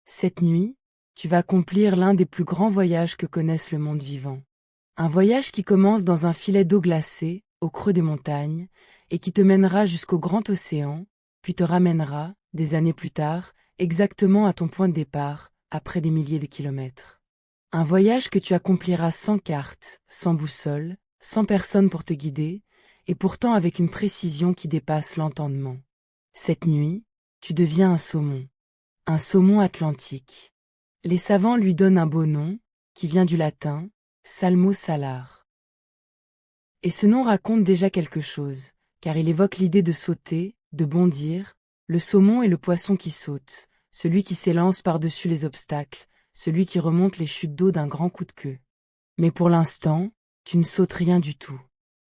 Cette nuit, tu vas accomplir l'un des plus grands voyages que connaisse le monde vivant. Un voyage qui commence dans un filet d'eau glacée, au creux des montagnes, et qui te mènera jusqu'au grand océan, puis te ramènera, des années plus tard, exactement à ton point de départ, après des milliers de kilomètres. Un voyage que tu accompliras sans carte, sans boussole, sans personne pour te guider, et pourtant avec une précision qui dépasse l'entendement. Cette nuit, tu deviens un saumon atlantique. Les savants lui donnent un beau nom, qui vient du latin, salmo salar. Et ce nom raconte déjà quelque chose, car il évoque l'idée de sauter, de bondir. Le saumon est le poisson qui saute, celui qui s'élance par-dessus les obstacles, celui qui remonte les chutes d'eau d'un grand coup de queue. Mais pour l'instant, tu ne sautes rien du tout.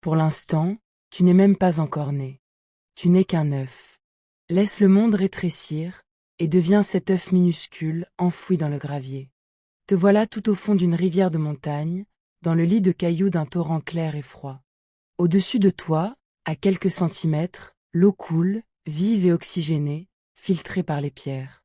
Pour l'instant, tu n'es même pas encore né. Tu n'es qu'un œuf. Laisse le monde rétrécir, et deviens cet œuf minuscule enfoui dans le gravier. Te voilà tout au fond d'une rivière de montagne, dans le lit de cailloux d'un torrent clair et froid. Au-dessus de toi, à quelques centimètres, l'eau coule, vive et oxygénée, filtrée par les pierres.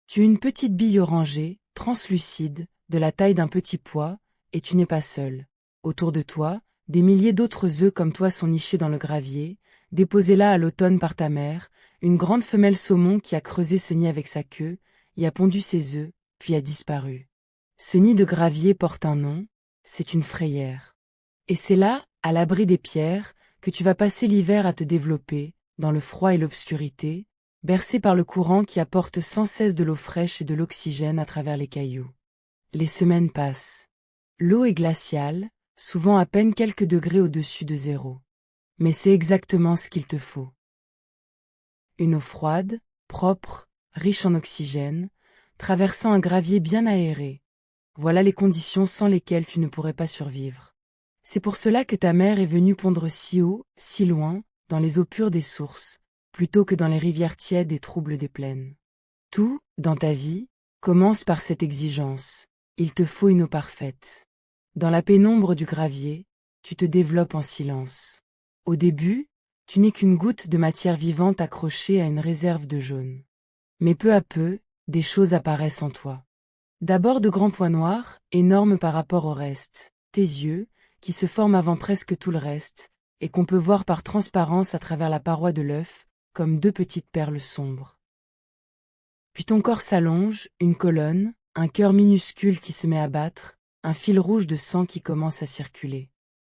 Tu es une petite bille orangée, translucide, de la taille d'un petit pois, et tu n'es pas seul. Autour de toi, des milliers d'autres œufs comme toi sont nichés dans le gravier, déposés là à l'automne par ta mère, une grande femelle saumon qui a creusé ce nid avec sa queue, y a pondu ses œufs, puis a disparu. Ce nid de gravier porte un nom, c'est une frayère. Et c'est là, à l'abri des pierres, que tu vas passer l'hiver à te développer, dans le froid et l'obscurité, bercé par le courant qui apporte sans cesse de l'eau fraîche et de l'oxygène à travers les cailloux. Les semaines passent. L'eau est glaciale, souvent à peine quelques degrés au-dessus de zéro. Mais c'est exactement ce qu'il te faut. Une eau froide, propre, riche en oxygène, traversant un gravier bien aéré. Voilà les conditions sans lesquelles tu ne pourrais pas survivre. C'est pour cela que ta mère est venue pondre si haut, si loin, dans les eaux pures des sources, plutôt que dans les rivières tièdes et troubles des plaines. Tout, dans ta vie, commence par cette exigence. Il te faut une eau parfaite. Dans la pénombre du gravier, tu te développes en silence. Au début, tu n'es qu'une goutte de matière vivante accrochée à une réserve de jaune. Mais peu à peu, des choses apparaissent en toi. D'abord de grands points noirs, énormes par rapport au reste, tes yeux, qui se forment avant presque tout le reste, et qu'on peut voir par transparence à travers la paroi de l'œuf, comme deux petites perles sombres. Puis ton corps s'allonge, une colonne, un cœur minuscule qui se met à battre, un fil rouge de sang qui commence à circuler.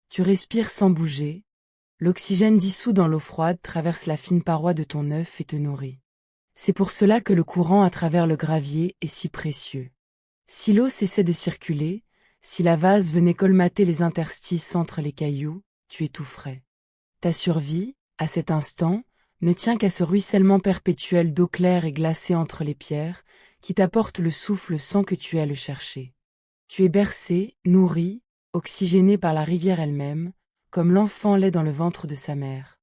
Tu respires sans bouger, l'oxygène dissous dans l'eau froide traverse la fine paroi de ton œuf et te nourrit. C'est pour cela que le courant à travers le gravier est si précieux. Si l'eau cessait de circuler, si la vase venait colmater les interstices entre les cailloux, tu étoufferais. Ta survie, à cet instant, ne tient qu'à ce ruissellement perpétuel d'eau claire et glacée entre les pierres, qui t'apporte le souffle sans que tu aies à le chercher. Tu es bercé, nourri, oxygéné par la rivière elle-même, comme l'enfant l'est dans le ventre de sa mère.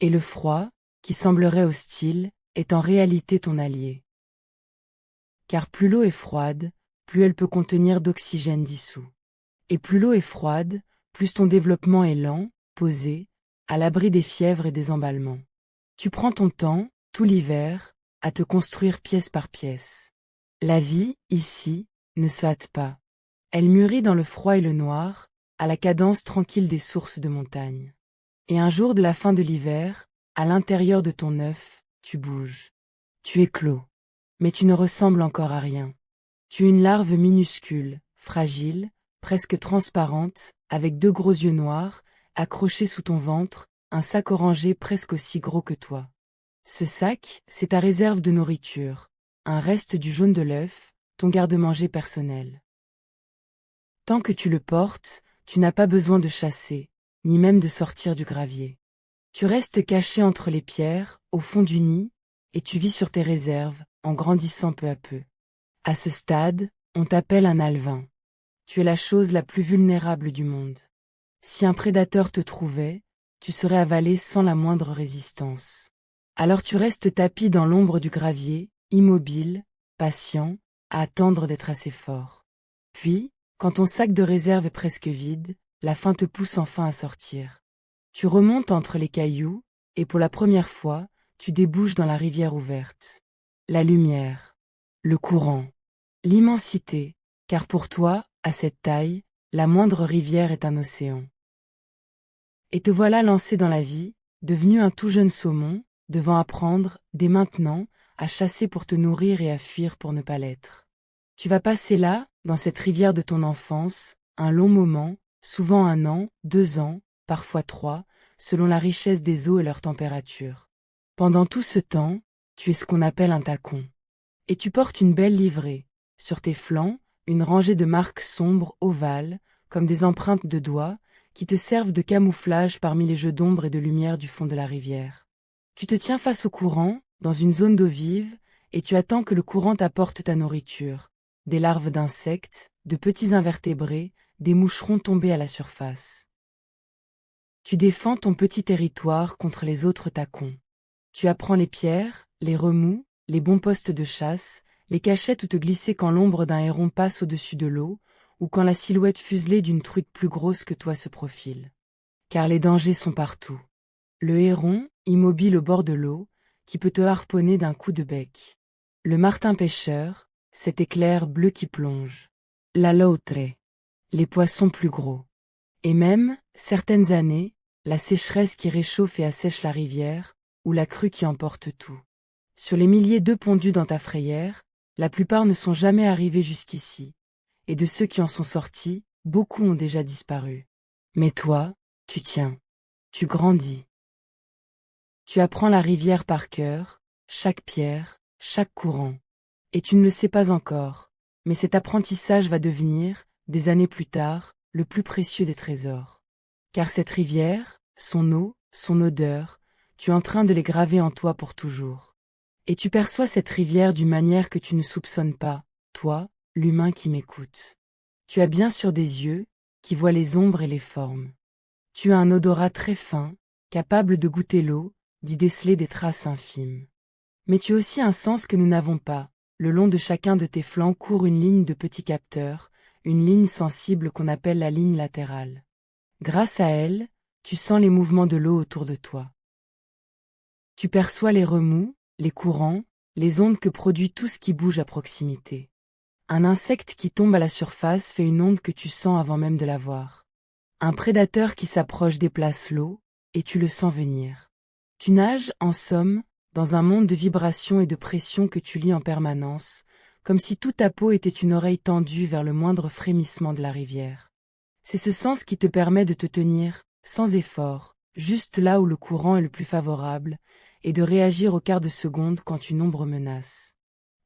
Et le froid, qui semblerait hostile, est en réalité ton allié. Car plus l'eau est froide, plus elle peut contenir d'oxygène dissous. Et plus l'eau est froide, plus ton développement est lent, posé, à l'abri des fièvres et des emballements. Tu prends ton temps, tout l'hiver, à te construire pièce par pièce. La vie, ici, ne se hâte pas. Elle mûrit dans le froid et le noir, à la cadence tranquille des sources de montagne. Et un jour de la fin de l'hiver, à l'intérieur de ton œuf, tu bouges. Tu éclos. Mais tu ne ressembles encore à rien. Tu es une larve minuscule, fragile, presque transparente, avec deux gros yeux noirs, accrochés sous ton ventre, un sac orangé presque aussi gros que toi. Ce sac, c'est ta réserve de nourriture, un reste du jaune de l'œuf, ton garde-manger personnel. Tant que tu le portes, tu n'as pas besoin de chasser, ni même de sortir du gravier. Tu restes caché entre les pierres, au fond du nid, et tu vis sur tes réserves, en grandissant peu à peu. À ce stade, on t'appelle un alevin. Tu es la chose la plus vulnérable du monde. Si un prédateur te trouvait, tu serais avalé sans la moindre résistance. Alors tu restes tapi dans l'ombre du gravier, immobile, patient, à attendre d'être assez fort. Puis, quand ton sac de réserve est presque vide, la faim te pousse enfin à sortir. Tu remontes entre les cailloux, et pour la première fois, tu débouches dans la rivière ouverte. La lumière. Le courant. L'immensité, car pour toi, à cette taille, la moindre rivière est un océan. Et te voilà lancé dans la vie, devenu un tout jeune saumon, devant apprendre, dès maintenant, à chasser pour te nourrir et à fuir pour ne pas l'être. Tu vas passer là, dans cette rivière de ton enfance, un long moment, souvent 1 an, 2 ans, parfois 3, selon la richesse des eaux et leur température. Pendant tout ce temps, tu es ce qu'on appelle un tacon. Et tu portes une belle livrée. Sur tes flancs, une rangée de marques sombres, ovales, comme des empreintes de doigts, qui te servent de camouflage parmi les jeux d'ombre et de lumière du fond de la rivière. Tu te tiens face au courant, dans une zone d'eau vive, et tu attends que le courant t'apporte ta nourriture. Des larves d'insectes, de petits invertébrés, des moucherons tombés à la surface. Tu défends ton petit territoire contre les autres tacons. Tu apprends les pierres, les remous, les bons postes de chasse, les cachettes où te glisser quand l'ombre d'un héron passe au-dessus de l'eau, ou quand la silhouette fuselée d'une truite plus grosse que toi se profile. Car les dangers sont partout. Le héron, immobile au bord de l'eau, qui peut te harponner d'un coup de bec. Le martin pêcheur, cet éclair bleu qui plonge. La loutre. Les poissons plus gros. Et même, certaines années, la sécheresse qui réchauffe et assèche la rivière, ou la crue qui emporte tout. Sur les milliers d'œufs pondus dans ta frayère, la plupart ne sont jamais arrivés jusqu'ici, et de ceux qui en sont sortis, beaucoup ont déjà disparu. Mais toi, tu tiens. Tu grandis. Tu apprends la rivière par cœur, chaque pierre, chaque courant. Et tu ne le sais pas encore, mais cet apprentissage va devenir, des années plus tard, le plus précieux des trésors. Car cette rivière, son eau, son odeur, tu es en train de les graver en toi pour toujours. Et tu perçois cette rivière d'une manière que tu ne soupçonnes pas, toi, l'humain qui m'écoute. Tu as bien sûr des yeux, qui voient les ombres et les formes. Tu as un odorat très fin, capable de goûter l'eau, d'y déceler des traces infimes. Mais tu as aussi un sens que nous n'avons pas. Le long de chacun de tes flancs court une ligne de petits capteurs, une ligne sensible qu'on appelle la ligne latérale. Grâce à elle, tu sens les mouvements de l'eau autour de toi. Tu perçois les remous, les courants, les ondes que produit tout ce qui bouge à proximité. Un insecte qui tombe à la surface fait une onde que tu sens avant même de la voir. Un prédateur qui s'approche déplace l'eau, et tu le sens venir. Tu nages, en somme, dans un monde de vibrations et de pressions que tu lis en permanence, comme si toute ta peau était une oreille tendue vers le moindre frémissement de la rivière. C'est ce sens qui te permet de te tenir, sans effort, juste là où le courant est le plus favorable, et de réagir au quart de seconde quand une ombre menace.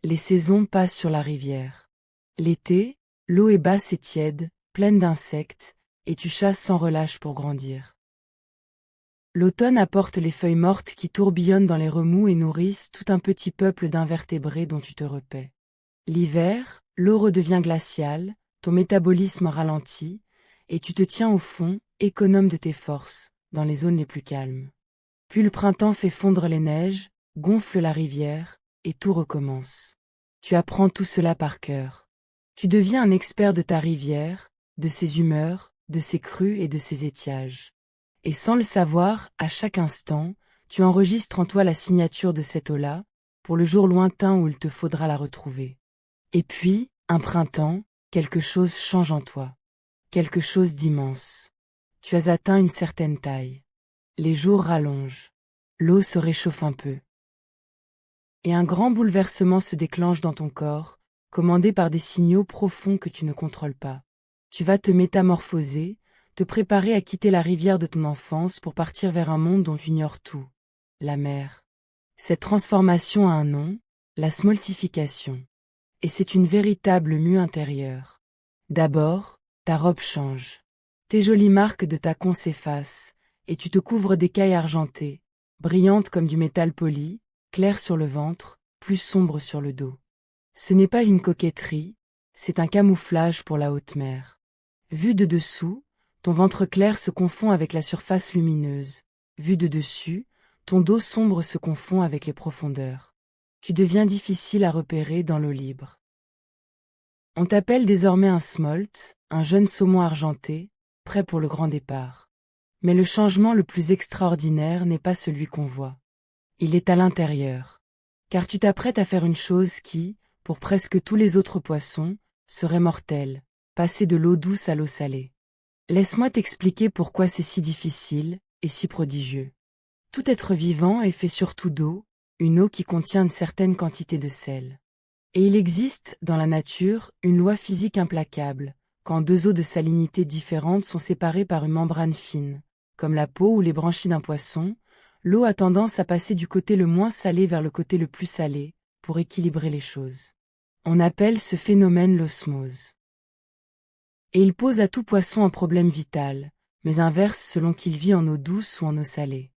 Les saisons passent sur la rivière. L'été, l'eau est basse et tiède, pleine d'insectes, et tu chasses sans relâche pour grandir. L'automne apporte les feuilles mortes qui tourbillonnent dans les remous et nourrissent tout un petit peuple d'invertébrés dont tu te repais. L'hiver, l'eau redevient glaciale, ton métabolisme ralentit, et tu te tiens au fond, économe de tes forces, dans les zones les plus calmes. Puis le printemps fait fondre les neiges, gonfle la rivière, et tout recommence. Tu apprends tout cela par cœur. Tu deviens un expert de ta rivière, de ses humeurs, de ses crues et de ses étiages. Et sans le savoir, à chaque instant, tu enregistres en toi la signature de cette eau-là, pour le jour lointain où il te faudra la retrouver. Et puis, un printemps, quelque chose change en toi. Quelque chose d'immense. Tu as atteint une certaine taille. Les jours rallongent. L'eau se réchauffe un peu. Et un grand bouleversement se déclenche dans ton corps, commandé par des signaux profonds que tu ne contrôles pas. Tu vas te métamorphoser, te préparer à quitter la rivière de ton enfance pour partir vers un monde dont tu ignores tout. La mer. Cette transformation a un nom, la smoltification. Et c'est une véritable mue intérieure. D'abord, ta robe change. Tes jolies marques de tacon s'effacent, et tu te couvres d'écailles argentées, brillantes comme du métal poli, claires sur le ventre, plus sombres sur le dos. Ce n'est pas une coquetterie, c'est un camouflage pour la haute mer. Vu de dessous, ton ventre clair se confond avec la surface lumineuse. Vu de dessus, ton dos sombre se confond avec les profondeurs. Tu deviens difficile à repérer dans l'eau libre. On t'appelle désormais un smolt, un jeune saumon argenté, prêt pour le grand départ. Mais le changement le plus extraordinaire n'est pas celui qu'on voit. Il est à l'intérieur. Car tu t'apprêtes à faire une chose qui, pour presque tous les autres poissons, serait mortel, passer de l'eau douce à l'eau salée. Laisse-moi t'expliquer pourquoi c'est si difficile et si prodigieux. Tout être vivant est fait surtout d'eau, une eau qui contient une certaine quantité de sel. Et il existe, dans la nature, une loi physique implacable, quand deux eaux de salinité différentes sont séparées par une membrane fine, comme la peau ou les branchies d'un poisson, l'eau a tendance à passer du côté le moins salé vers le côté le plus salé, pour équilibrer les choses. On appelle ce phénomène l'osmose. Et il pose à tout poisson un problème vital, mais inverse selon qu'il vit en eau douce ou en eau salée.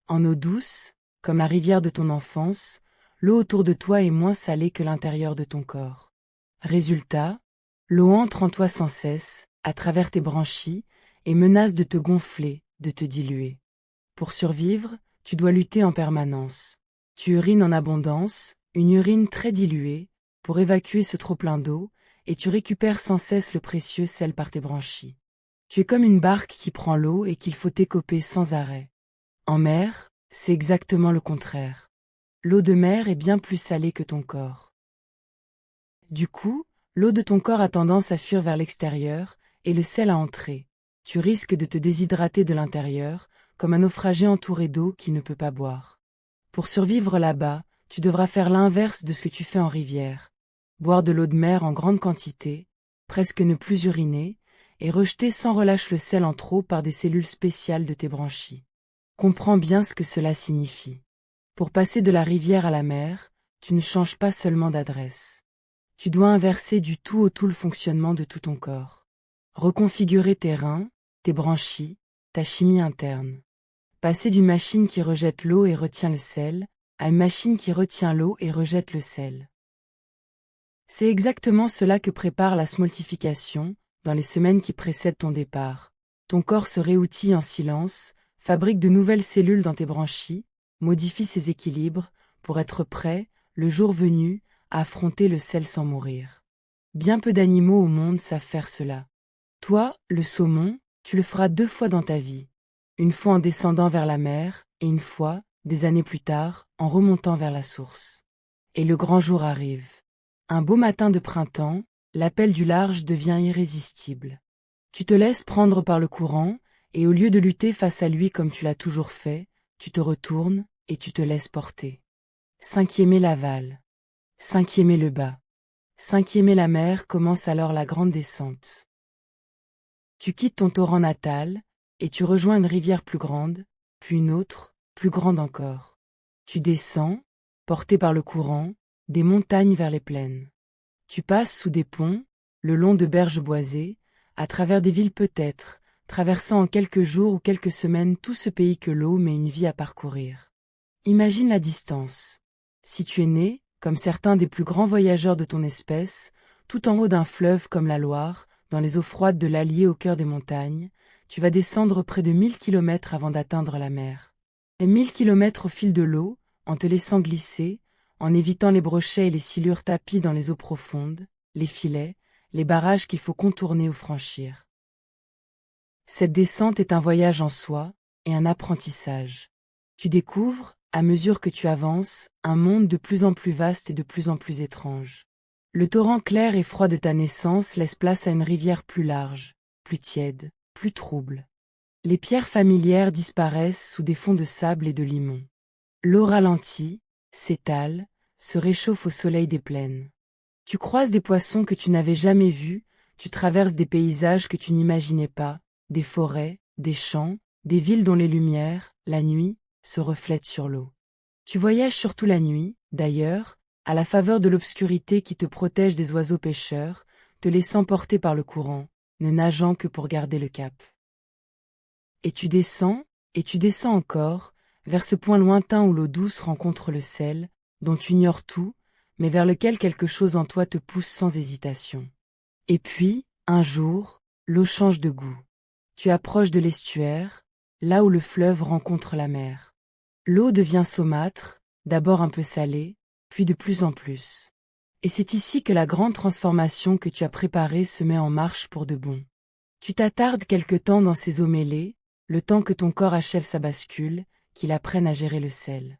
En eau douce, comme la rivière de ton enfance, l'eau autour de toi est moins salée que l'intérieur de ton corps. Résultat, l'eau entre en toi sans cesse, à travers tes branchies, et menace de te gonfler, de te diluer. Pour survivre, tu dois lutter en permanence. Tu urines en abondance, une urine très diluée, pour évacuer ce trop-plein d'eau, et tu récupères sans cesse le précieux sel par tes branchies. Tu es comme une barque qui prend l'eau et qu'il faut écoper sans arrêt. En mer, c'est exactement le contraire. L'eau de mer est bien plus salée que ton corps. Du coup, l'eau de ton corps a tendance à fuir vers l'extérieur, et le sel à entrer. Tu risques de te déshydrater de l'intérieur, comme un naufragé entouré d'eau qui ne peut pas boire. Pour survivre là-bas, tu devras faire l'inverse de ce que tu fais en rivière. Boire de l'eau de mer en grande quantité, presque ne plus uriner, et rejeter sans relâche le sel en trop par des cellules spéciales de tes branchies. Comprends bien ce que cela signifie. Pour passer de la rivière à la mer, tu ne changes pas seulement d'adresse. Tu dois inverser du tout au tout le fonctionnement de tout ton corps. Reconfigurer tes reins, tes branchies, ta chimie interne. Passer d'une machine qui rejette l'eau et retient le sel, à une machine qui retient l'eau et rejette le sel. C'est exactement cela que prépare la smoltification, dans les semaines qui précèdent ton départ. Ton corps se réoutille en silence, fabrique de nouvelles cellules dans tes branchies, modifie ses équilibres, pour être prêt, le jour venu, à affronter le sel sans mourir. Bien peu d'animaux au monde savent faire cela. Toi, le saumon, tu le feras 2 fois dans ta vie. Une fois en descendant vers la mer, et une fois, des années plus tard, en remontant vers la source. Et le grand jour arrive. Un beau matin de printemps, l'appel du large devient irrésistible. Tu te laisses prendre par le courant, et au lieu de lutter face à lui comme tu l'as toujours fait, tu te retournes, et tu te laisses porter. 5e l'aval. 5e le bas. 5e la mer commence alors la grande descente. Tu quittes ton torrent natal, et tu rejoins une rivière plus grande, puis une autre, plus grande encore. Tu descends, porté par le courant, des montagnes vers les plaines. Tu passes sous des ponts, le long de berges boisées, à travers des villes peut-être, traversant en quelques jours ou quelques semaines tout ce pays que l'eau met une vie à parcourir. Imagine la distance. Si tu es né, comme certains des plus grands voyageurs de ton espèce, tout en haut d'un fleuve comme la Loire, dans les eaux froides de l'Allier au cœur des montagnes, tu vas descendre près de 1000 kilomètres avant d'atteindre la mer. Et 1000 kilomètres au fil de l'eau, en te laissant glisser, en évitant les brochets et les silures tapis dans les eaux profondes, les filets, les barrages qu'il faut contourner ou franchir. Cette descente est un voyage en soi, et un apprentissage. Tu découvres, à mesure que tu avances, un monde de plus en plus vaste et de plus en plus étrange. Le torrent clair et froid de ta naissance laisse place à une rivière plus large, plus tiède, plus trouble. Les pierres familières disparaissent sous des fonds de sable et de limon. L'eau ralentit, s'étale, se réchauffe au soleil des plaines. Tu croises des poissons que tu n'avais jamais vus, tu traverses des paysages que tu n'imaginais pas, des forêts, des champs, des villes dont les lumières, la nuit, se reflètent sur l'eau. Tu voyages surtout la nuit, d'ailleurs, à la faveur de l'obscurité qui te protège des oiseaux pêcheurs, te laissant porter par le courant, ne nageant que pour garder le cap. Et tu descends encore, vers ce point lointain où l'eau douce rencontre le sel, dont tu ignores tout, mais vers lequel quelque chose en toi te pousse sans hésitation. Et puis, un jour, l'eau change de goût. Tu approches de l'estuaire, là où le fleuve rencontre la mer. L'eau devient saumâtre, d'abord un peu salée, puis de plus en plus. Et c'est ici que la grande transformation que tu as préparée se met en marche pour de bon. Tu t'attardes quelque temps dans ces eaux mêlées, le temps que ton corps achève sa bascule, qu'il apprenne à gérer le sel.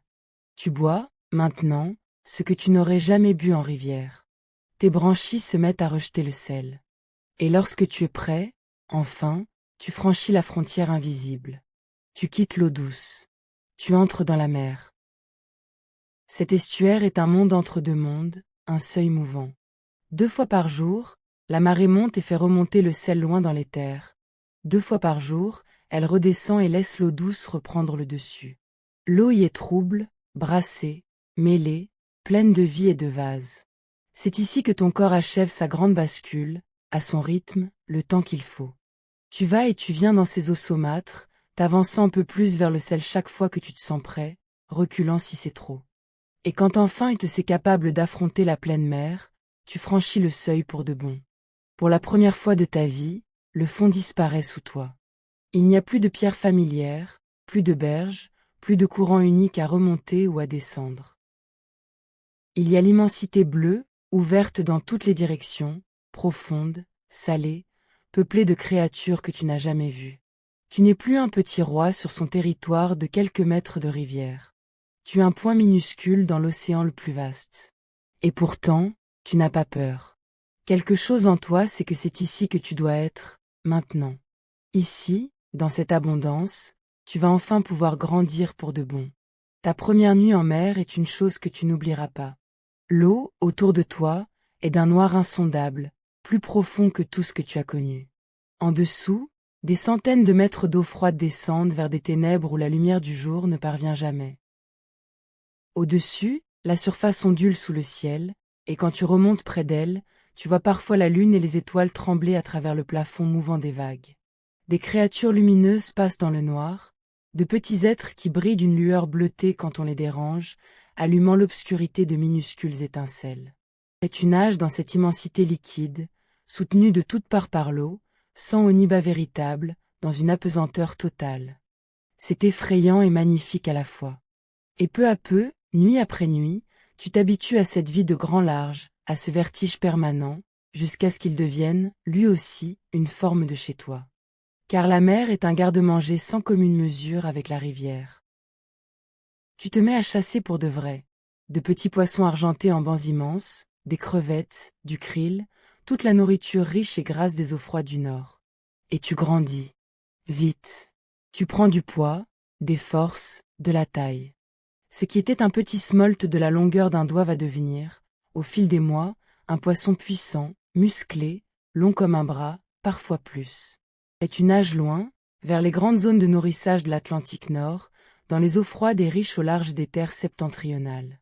Tu bois, maintenant, ce que tu n'aurais jamais bu en rivière. tes branchies se mettent à rejeter le sel. Et lorsque tu es prêt, enfin, tu franchis la frontière invisible. Tu quittes l'eau douce. Tu entres dans la mer. Cet estuaire est un monde entre deux mondes, un seuil mouvant. 2 fois par jour, la marée monte et fait remonter le sel loin dans les terres. 2 fois par jour, elle redescend et laisse l'eau douce reprendre le dessus. L'eau y est trouble, brassée, mêlée, pleine de vie et de vase. C'est ici que ton corps achève sa grande bascule, à son rythme, le temps qu'il faut. Tu vas et tu viens dans ces eaux saumâtres, t'avançant un peu plus vers le sel chaque fois que tu te sens prêt, reculant si c'est trop. Et quand enfin il te sait capable d'affronter la pleine mer, tu franchis le seuil pour de bon. Pour la première fois de ta vie, le fond disparaît sous toi. Il n'y a plus de pierres familières, plus de berges, plus de courant unique à remonter ou à descendre. Il y a l'immensité bleue, ouverte dans toutes les directions, profonde, salée, peuplée de créatures que tu n'as jamais vues. Tu n'es plus un petit roi sur son territoire de quelques mètres de rivière. Tu es un point minuscule dans l'océan le plus vaste. Et pourtant, tu n'as pas peur. Quelque chose en toi sait que c'est ici que tu dois être, maintenant. Ici, dans cette abondance, tu vas enfin pouvoir grandir pour de bon. Ta première nuit en mer est une chose que tu n'oublieras pas. L'eau, autour de toi, est d'un noir insondable, plus profond que tout ce que tu as connu. En dessous, des centaines de mètres d'eau froide descendent vers des ténèbres où la lumière du jour ne parvient jamais. Au-dessus, la surface ondule sous le ciel, et quand tu remontes près d'elle, tu vois parfois la lune et les étoiles trembler à travers le plafond mouvant des vagues. Des créatures lumineuses passent dans le noir, de petits êtres qui brillent d'une lueur bleutée quand on les dérange, allumant l'obscurité de minuscules étincelles. Et tu nages dans cette immensité liquide, soutenue de toutes parts par l'eau, sans haut ni bas véritable, dans une apesanteur totale. C'est effrayant et magnifique à la fois. Et peu à peu, nuit après nuit, tu t'habitues à cette vie de grand large, à ce vertige permanent, jusqu'à ce qu'il devienne, lui aussi, une forme de chez toi. Car la mer est un garde-manger sans commune mesure avec la rivière. Tu te mets à chasser pour de vrai. De petits poissons argentés en bancs immenses, des crevettes, du krill, toute la nourriture riche et grasse des eaux froides du Nord. Et tu grandis. Vite. Tu prends du poids, des forces, de la taille. Ce qui était un petit smolt de la longueur d'un doigt va devenir, au fil des mois, un poisson puissant, musclé, long comme un bras, parfois plus. Et tu nages loin, vers les grandes zones de nourrissage de l'Atlantique Nord, dans les eaux froides et riches au large des terres septentrionales.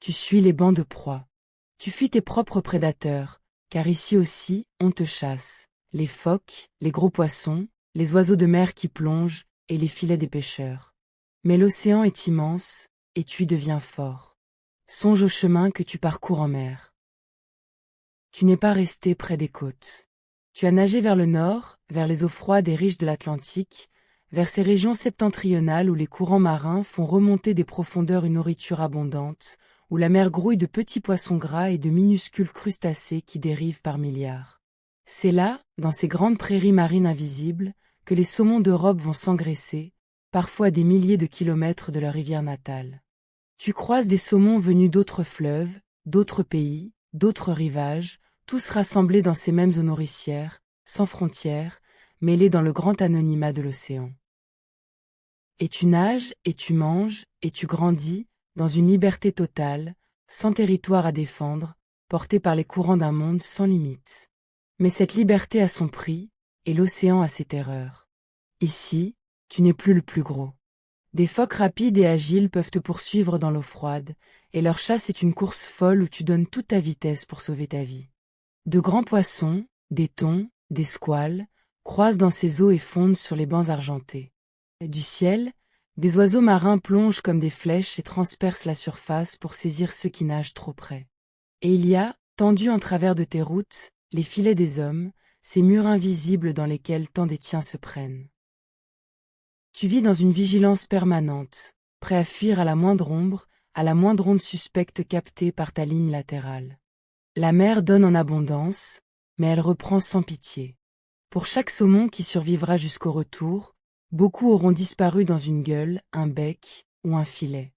Tu suis les bancs de proie. Tu fuis tes propres prédateurs, car ici aussi, on te chasse. Les phoques, les gros poissons, les oiseaux de mer qui plongent, et les filets des pêcheurs. Mais l'océan est immense, et tu y deviens fort. Songe au chemin que tu parcours en mer. Tu n'es pas resté près des côtes. Tu as nagé vers le nord, vers les eaux froides et riches de l'Atlantique, vers ces régions septentrionales où les courants marins font remonter des profondeurs une nourriture abondante, où la mer grouille de petits poissons gras et de minuscules crustacés qui dérivent par milliards. C'est là, dans ces grandes prairies marines invisibles, que les saumons d'Europe vont s'engraisser, parfois à des milliers de kilomètres de leur rivière natale. Tu croises des saumons venus d'autres fleuves, d'autres pays, d'autres rivages, tous rassemblés dans ces mêmes eaux nourricières, sans frontières, mêlés dans le grand anonymat de l'océan. Et tu nages, et tu manges, et tu grandis, dans une liberté totale, sans territoire à défendre, porté par les courants d'un monde sans limite. Mais cette liberté a son prix, et l'océan a ses terreurs. Ici, tu n'es plus le plus gros. Des phoques rapides et agiles peuvent te poursuivre dans l'eau froide, et leur chasse est une course folle où tu donnes toute ta vitesse pour sauver ta vie. De grands poissons, des thons, des squales, croisent dans ces eaux et fondent sur les bancs argentés. Du ciel, des oiseaux marins plongent comme des flèches et transpercent la surface pour saisir ceux qui nagent trop près. Et il y a, tendus en travers de tes routes, les filets des hommes, ces murs invisibles dans lesquels tant des tiens se prennent. Tu vis dans une vigilance permanente, prêt à fuir à la moindre ombre, à la moindre onde suspecte captée par ta ligne latérale. La mer donne en abondance, mais elle reprend sans pitié. Pour chaque saumon qui survivra jusqu'au retour, beaucoup auront disparu dans une gueule, un bec ou un filet.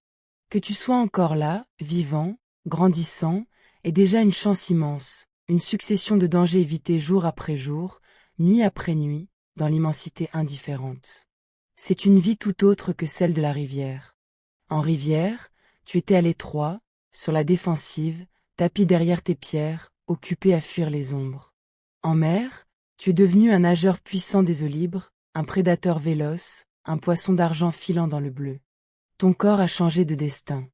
Que tu sois encore là, vivant, grandissant, est déjà une chance immense, une succession de dangers évités jour après jour, nuit après nuit, dans l'immensité indifférente. C'est une vie tout autre que celle de la rivière. En rivière, tu étais à l'étroit, sur la défensive, tapis derrière tes pierres, occupé à fuir les ombres. En mer, tu es devenu un nageur puissant des eaux libres, un prédateur véloce, un poisson d'argent filant dans le bleu. Ton corps a changé de destin.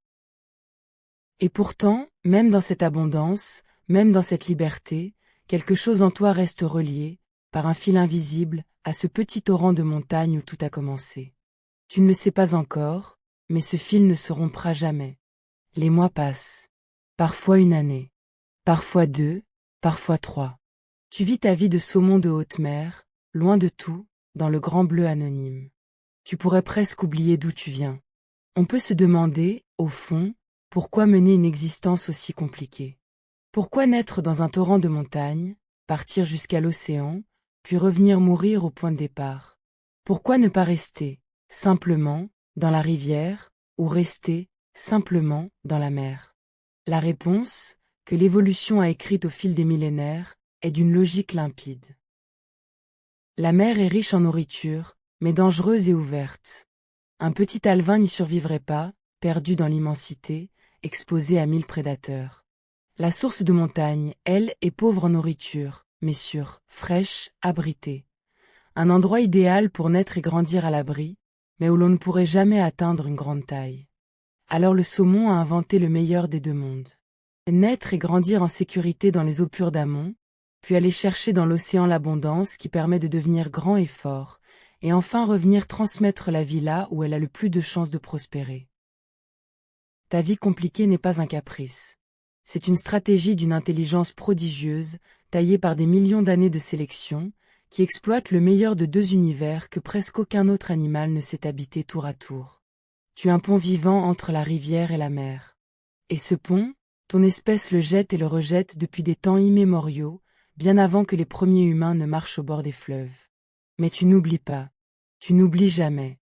Et pourtant, même dans cette abondance, même dans cette liberté, quelque chose en toi reste relié, par un fil invisible, à ce petit torrent de montagne où tout a commencé. Tu ne le sais pas encore, mais ce fil ne se rompra jamais. Les mois passent. Parfois une année. Parfois 2, parfois 3. Tu vis ta vie de saumon de haute mer, loin de tout, dans le grand bleu anonyme. Tu pourrais presque oublier d'où tu viens. On peut se demander, au fond, pourquoi mener une existence aussi compliquée? Pourquoi naître dans un torrent de montagne, partir jusqu'à l'océan, puis revenir mourir au point de départ? Pourquoi ne pas rester, simplement, dans la rivière, ou rester, simplement, dans la mer? La réponse, que l'évolution a écrite au fil des millénaires, est d'une logique limpide. La mer est riche en nourriture, mais dangereuse et ouverte. Un petit alevin n'y survivrait pas, perdu dans l'immensité, exposé à 1000 prédateurs. La source de montagne, elle, est pauvre en nourriture, mais sûre, fraîche, abritée. Un endroit idéal pour naître et grandir à l'abri, mais où l'on ne pourrait jamais atteindre une grande taille. Alors le saumon a inventé le meilleur des deux mondes. Naître et grandir en sécurité dans les eaux pures d'amont, puis aller chercher dans l'océan l'abondance qui permet de devenir grand et fort, et enfin revenir transmettre la vie là où elle a le plus de chances de prospérer. Ta vie compliquée n'est pas un caprice. C'est une stratégie d'une intelligence prodigieuse, taillée par des millions d'années de sélection, qui exploite le meilleur de deux univers que presque aucun autre animal ne sait habiter tour à tour. Tu es un pont vivant entre la rivière et la mer. Et ce pont, ton espèce le jette et le rejette depuis des temps immémoriaux, bien avant que les premiers humains ne marchent au bord des fleuves. Mais tu n'oublies pas. Tu n'oublies jamais.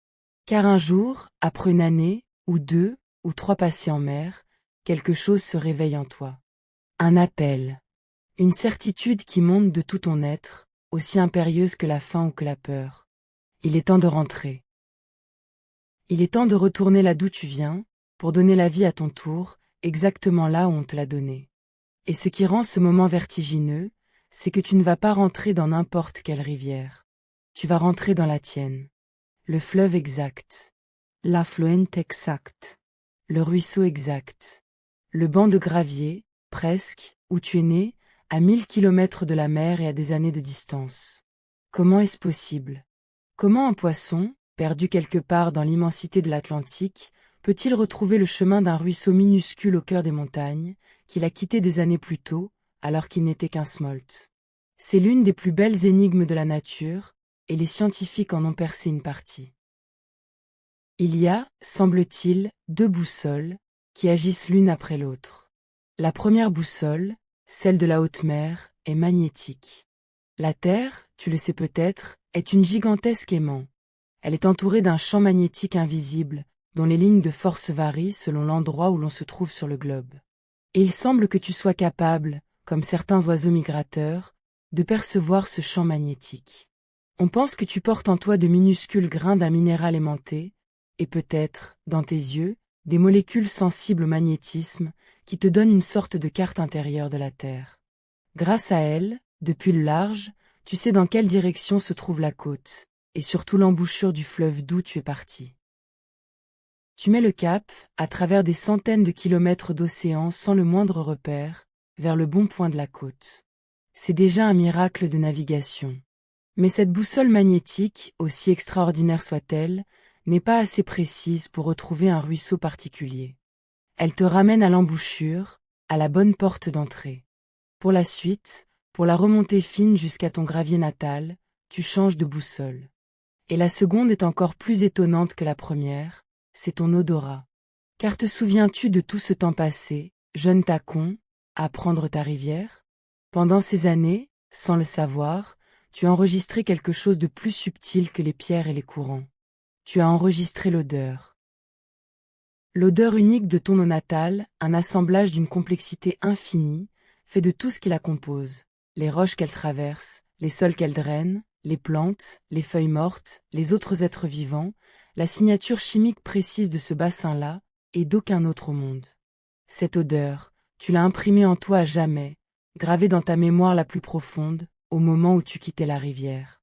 Car un jour, après une année, ou 2, ou 3 passées en mer, quelque chose se réveille en toi. Un appel. Une certitude qui monte de tout ton être, aussi impérieuse que la faim ou que la peur. Il est temps de rentrer. Il est temps de retourner là d'où tu viens, pour donner la vie à ton tour, exactement là où on te l'a donné. Et ce qui rend ce moment vertigineux, c'est que tu ne vas pas rentrer dans n'importe quelle rivière. Tu vas rentrer dans la tienne. Le fleuve exact. L'affluent exact. Le ruisseau exact. Le banc de gravier, presque, où tu es né, à 1000 kilomètres de la mer et à des années de distance. Comment est-ce possible? Comment un poisson, perdu quelque part dans l'immensité de l'Atlantique, peut-il retrouver le chemin d'un ruisseau minuscule au cœur des montagnes, qu'il a quitté des années plus tôt, alors qu'il n'était qu'un smolt? C'est l'une des plus belles énigmes de la nature, et les scientifiques en ont percé une partie. Il y a, semble-t-il, 2 boussoles, qui agissent l'une après l'autre. La première boussole, celle de la haute mer, est magnétique. La Terre, tu le sais peut-être, est une gigantesque aimant. Elle est entourée d'un champ magnétique invisible, dont les lignes de force varient selon l'endroit où l'on se trouve sur le globe. Et il semble que tu sois capable, comme certains oiseaux migrateurs, de percevoir ce champ magnétique. On pense que tu portes en toi de minuscules grains d'un minéral aimanté, et peut-être, dans tes yeux, des molécules sensibles au magnétisme, qui te donnent une sorte de carte intérieure de la Terre. Grâce à elles, depuis le large, tu sais dans quelle direction se trouve la côte, et surtout l'embouchure du fleuve d'où tu es parti. Tu mets le cap, à travers des centaines de kilomètres d'océan sans le moindre repère, vers le bon point de la côte. C'est déjà un miracle de navigation. Mais cette boussole magnétique, aussi extraordinaire soit-elle, n'est pas assez précise pour retrouver un ruisseau particulier. Elle te ramène à l'embouchure, à la bonne porte d'entrée. Pour la suite, pour la remontée fine jusqu'à ton gravier natal, tu changes de boussole. Et la seconde est encore plus étonnante que la première, c'est ton odorat. Car te souviens-tu de tout ce temps passé, jeune tacon, à prendre ta rivière? Pendant ces années, sans le savoir, tu as enregistré quelque chose de plus subtil que les pierres et les courants. Tu as enregistré l'odeur. L'odeur unique de ton eau natale, un assemblage d'une complexité infinie, fait de tout ce qui la compose. Les roches qu'elle traverse, les sols qu'elle draine, les plantes, les feuilles mortes, les autres êtres vivants, la signature chimique précise de ce bassin-là, et d'aucun autre au monde. Cette odeur, tu l'as imprimée en toi à jamais, gravée dans ta mémoire la plus profonde, au moment où tu quittais la rivière.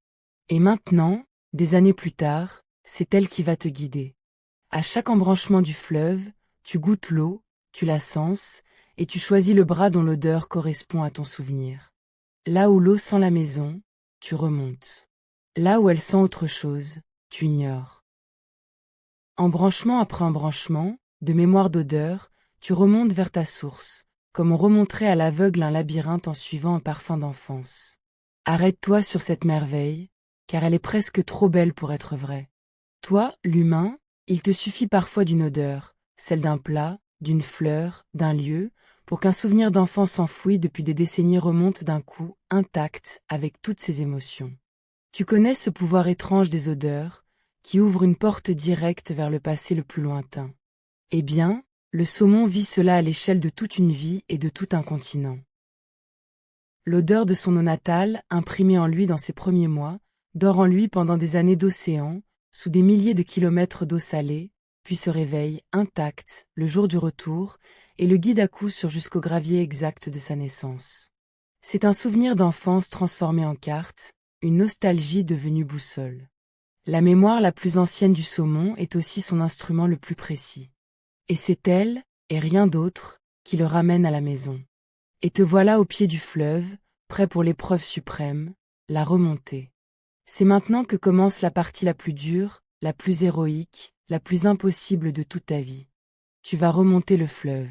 Et maintenant, des années plus tard, c'est elle qui va te guider. À chaque embranchement du fleuve, tu goûtes l'eau, tu la senses, et tu choisis le bras dont l'odeur correspond à ton souvenir. Là où l'eau sent la maison, tu remontes. Là où elle sent autre chose, tu ignores. Embranchement après embranchement, de mémoire d'odeur, tu remontes vers ta source, comme on remonterait à l'aveugle un labyrinthe en suivant un parfum d'enfance. Arrête-toi sur cette merveille, car elle est presque trop belle pour être vraie. Toi, l'humain, il te suffit parfois d'une odeur, celle d'un plat, d'une fleur, d'un lieu, pour qu'un souvenir d'enfance enfoui depuis des décennies remonte d'un coup, intact, avec toutes ses émotions. Tu connais ce pouvoir étrange des odeurs, qui ouvre une porte directe vers le passé le plus lointain. Eh bien, le saumon vit cela à l'échelle de toute une vie et de tout un continent. L'odeur de son eau natale, imprimée en lui dans ses premiers mois, dort en lui pendant des années d'océan, sous des milliers de kilomètres d'eau salée, puis se réveille, intacte, le jour du retour, et le guide à coup sûr jusqu'au gravier exact de sa naissance. C'est un souvenir d'enfance transformé en carte, une nostalgie devenue boussole. La mémoire la plus ancienne du saumon est aussi son instrument le plus précis. Et c'est elle, et rien d'autre, qui le ramène à la maison. Et te voilà au pied du fleuve, prêt pour l'épreuve suprême, la remontée. C'est maintenant que commence la partie la plus dure, la plus héroïque, la plus impossible de toute ta vie. Tu vas remonter le fleuve.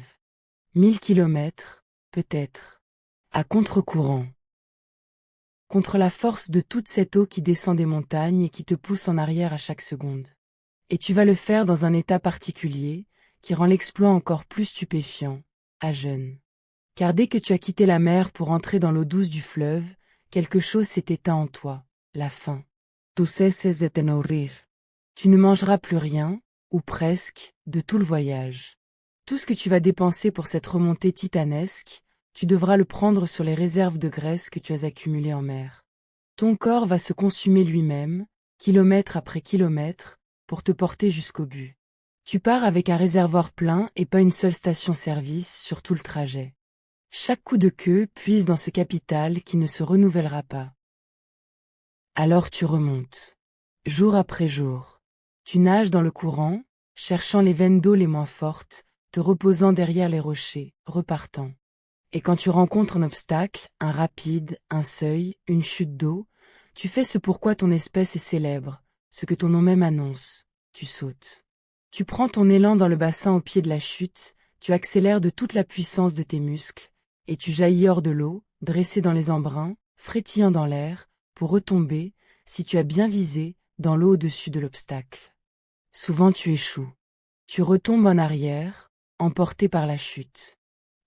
1000 kilomètres, peut-être. À contre-courant. Contre la force de toute cette eau qui descend des montagnes et qui te pousse en arrière à chaque seconde. Et tu vas le faire dans un état particulier, qui rend l'exploit encore plus stupéfiant, à jeun. Car dès que tu as quitté la mer pour entrer dans l'eau douce du fleuve, quelque chose s'est éteint en toi, la faim. Tu ceses de te nourrir. Tu ne mangeras plus rien, ou presque, de tout le voyage. Tout ce que tu vas dépenser pour cette remontée titanesque, tu devras le prendre sur les réserves de graisse que tu as accumulées en mer. Ton corps va se consumer lui-même, kilomètre après kilomètre, pour te porter jusqu'au but. Tu pars avec un réservoir plein et pas une seule station-service sur tout le trajet. Chaque coup de queue puise dans ce capital qui ne se renouvellera pas. Alors tu remontes. Jour après jour. Tu nages dans le courant, cherchant les veines d'eau les moins fortes, te reposant derrière les rochers, repartant. Et quand tu rencontres un obstacle, un rapide, un seuil, une chute d'eau, tu fais ce pourquoi ton espèce est célèbre, ce que ton nom même annonce, tu sautes. Tu prends ton élan dans le bassin au pied de la chute, tu accélères de toute la puissance de tes muscles, et tu jaillis hors de l'eau, dressé dans les embruns, frétillant dans l'air, pour retomber, si tu as bien visé, dans l'eau au-dessus de l'obstacle. Souvent tu échoues. Tu retombes en arrière, emporté par la chute.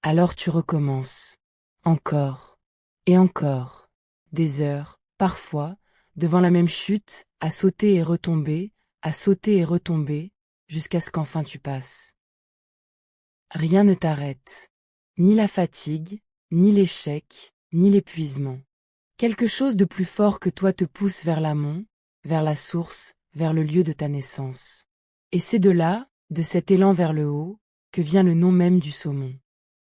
Alors tu recommences. Encore. Et encore. Des heures, parfois, devant la même chute, à sauter et retomber, à sauter et retomber, jusqu'à ce qu'enfin tu passes. Rien ne t'arrête. Ni la fatigue, ni l'échec, ni l'épuisement. Quelque chose de plus fort que toi te pousse vers l'amont, vers la source, vers le lieu de ta naissance. Et c'est de là, de cet élan vers le haut, que vient le nom même du saumon.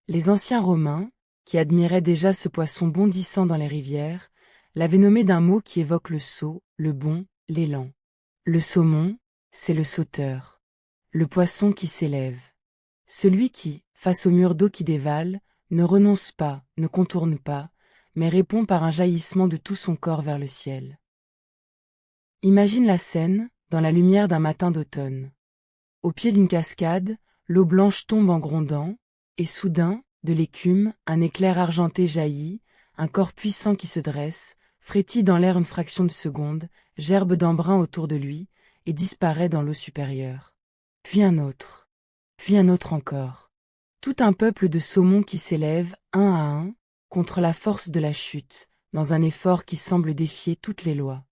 Les anciens Romains, qui admiraient déjà ce poisson bondissant dans les rivières, l'avaient nommé d'un mot qui évoque le saut, le bond, l'élan. Le saumon, c'est le sauteur. Le poisson qui s'élève. Celui qui, face au mur d'eau qui dévale, ne renonce pas, ne contourne pas, mais répond par un jaillissement de tout son corps vers le ciel. Imagine la scène, dans la lumière d'un matin d'automne. Au pied d'une cascade, l'eau blanche tombe en grondant, et soudain, de l'écume, un éclair argenté jaillit, un corps puissant qui se dresse, frétille dans l'air une fraction de seconde, gerbe d'embrun autour de lui, et disparaît dans l'eau supérieure. Puis un autre encore. Tout un peuple de saumons qui s'élève, un à un, contre la force de la chute, dans un effort qui semble défier toutes les lois.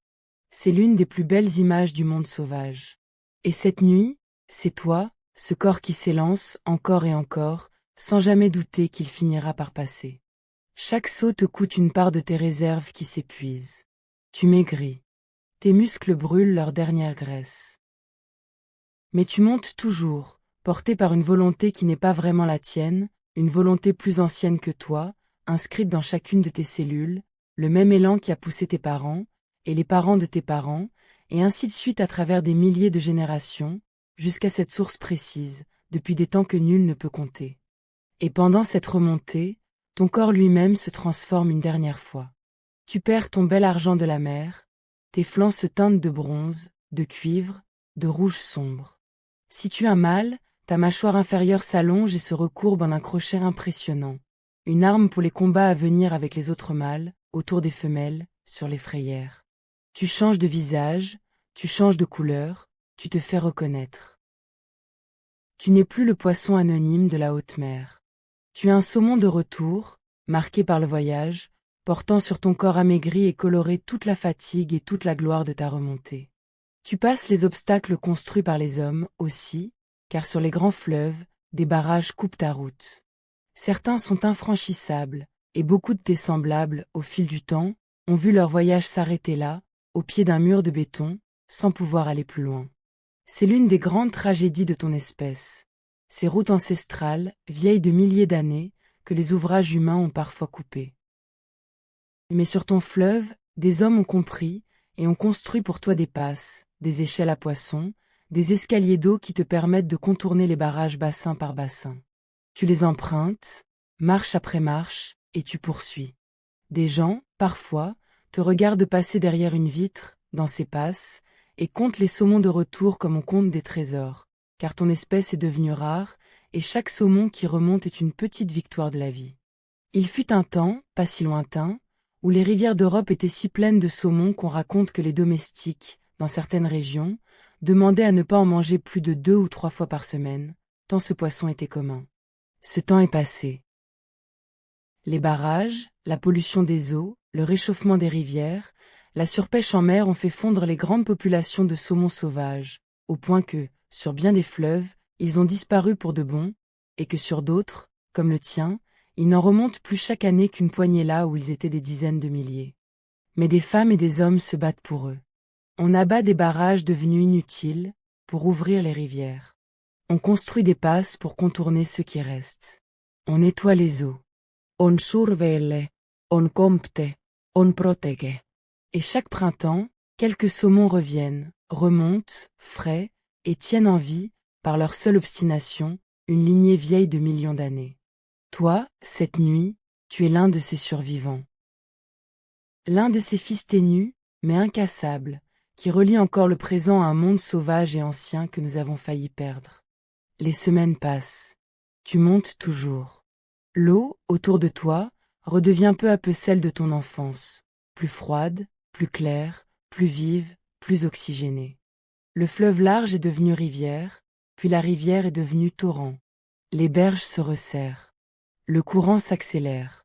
C'est l'une des plus belles images du monde sauvage. Et cette nuit, c'est toi, ce corps qui s'élance, encore et encore, sans jamais douter qu'il finira par passer. Chaque saut te coûte une part de tes réserves qui s'épuisent. Tu maigris. Tes muscles brûlent leur dernière graisse. Mais tu montes toujours, porté par une volonté qui n'est pas vraiment la tienne, une volonté plus ancienne que toi, inscrite dans chacune de tes cellules, le même élan qui a poussé tes parents, et les parents de tes parents, et ainsi de suite à travers des milliers de générations, jusqu'à cette source précise, depuis des temps que nul ne peut compter. Et pendant cette remontée, ton corps lui-même se transforme une dernière fois. Tu perds ton bel argent de la mer, tes flancs se teintent de bronze, de cuivre, de rouge sombre. Si tu as mal, ta mâchoire inférieure s'allonge et se recourbe en un crochet impressionnant. Une arme pour les combats à venir avec les autres mâles, autour des femelles, sur les frayères. Tu changes de visage, tu changes de couleur, tu te fais reconnaître. Tu n'es plus le poisson anonyme de la haute mer. Tu es un saumon de retour, marqué par le voyage, portant sur ton corps amaigri et coloré toute la fatigue et toute la gloire de ta remontée. Tu passes les obstacles construits par les hommes, aussi, car sur les grands fleuves, des barrages coupent ta route. Certains sont infranchissables, et beaucoup de tes semblables, au fil du temps, ont vu leur voyage s'arrêter là, au pied d'un mur de béton, sans pouvoir aller plus loin. C'est l'une des grandes tragédies de ton espèce. Ces routes ancestrales, vieilles de milliers d'années, que les ouvrages humains ont parfois coupées. Mais sur ton fleuve, des hommes ont compris, et ont construit pour toi des passes, des échelles à poissons, des escaliers d'eau qui te permettent de contourner les barrages bassin par bassin. Tu les empruntes, marche après marche, et tu poursuis. Des gens, parfois, te regardent passer derrière une vitre, dans ces passes, et comptent les saumons de retour comme on compte des trésors, car ton espèce est devenue rare, et chaque saumon qui remonte est une petite victoire de la vie. Il fut un temps, pas si lointain, où les rivières d'Europe étaient si pleines de saumons qu'on raconte que les domestiques, dans certaines régions, demandaient à ne pas en manger plus de 2 ou 3 fois par semaine, tant ce poisson était commun. Ce temps est passé. Les barrages, la pollution des eaux, le réchauffement des rivières, la surpêche en mer ont fait fondre les grandes populations de saumons sauvages, au point que, sur bien des fleuves, ils ont disparu pour de bon, et que sur d'autres, comme le tien, il n'en remonte plus chaque année qu'une poignée là où ils étaient des dizaines de milliers. Mais des femmes et des hommes se battent pour eux. On abat des barrages devenus inutiles, pour ouvrir les rivières. On construit des passes pour contourner ceux qui restent. On nettoie les eaux. On surveille, on compte, on protège. Et chaque printemps, quelques saumons reviennent, remontent, frais, et tiennent en vie, par leur seule obstination, une lignée vieille de millions d'années. Toi, cette nuit, tu es l'un de ces survivants. L'un de ces fils ténus, mais incassables, qui relie encore le présent à un monde sauvage et ancien que nous avons failli perdre. Les semaines passent. Tu montes toujours. L'eau, autour de toi, redevient peu à peu celle de ton enfance, plus froide, plus claire, plus vive, plus oxygénée. Le fleuve large est devenu rivière, puis la rivière est devenue torrent. Les berges se resserrent. Le courant s'accélère.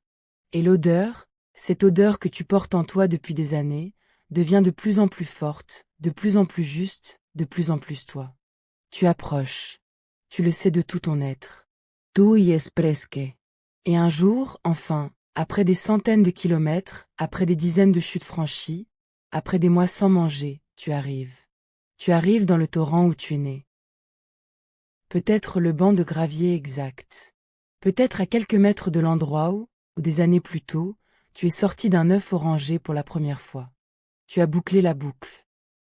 Et l'odeur, cette odeur que tu portes en toi depuis des années, devient de plus en plus forte, de plus en plus juste, de plus en plus toi. Tu approches. Tu le sais de tout ton être. Tu y es presque. Et un jour, enfin, après des centaines de kilomètres, après des dizaines de chutes franchies, après des mois sans manger, tu arrives. Tu arrives dans le torrent où tu es né. Peut-être le banc de gravier exact. Peut-être à quelques mètres de l'endroit où, des années plus tôt, tu es sorti d'un œuf orangé pour la première fois. Tu as bouclé la boucle.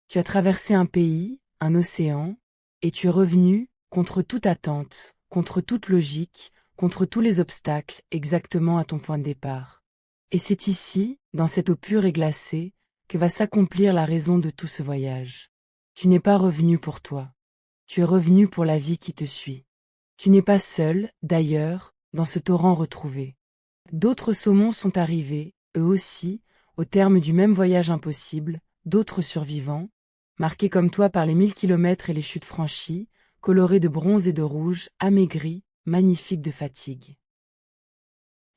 Tu as traversé un pays, un océan, et tu es revenu, contre toute attente, contre toute logique, contre tous les obstacles, exactement à ton point de départ. Et c'est ici, dans cette eau pure et glacée, que va s'accomplir la raison de tout ce voyage. Tu n'es pas revenu pour toi. Tu es revenu pour la vie qui te suit. Tu n'es pas seul, d'ailleurs, dans ce torrent retrouvé. D'autres saumons sont arrivés, eux aussi, au terme du même voyage impossible, d'autres survivants, marqués comme toi par les 1000 kilomètres et les chutes franchies, colorés de bronze et de rouge, amaigris, magnifiques de fatigue.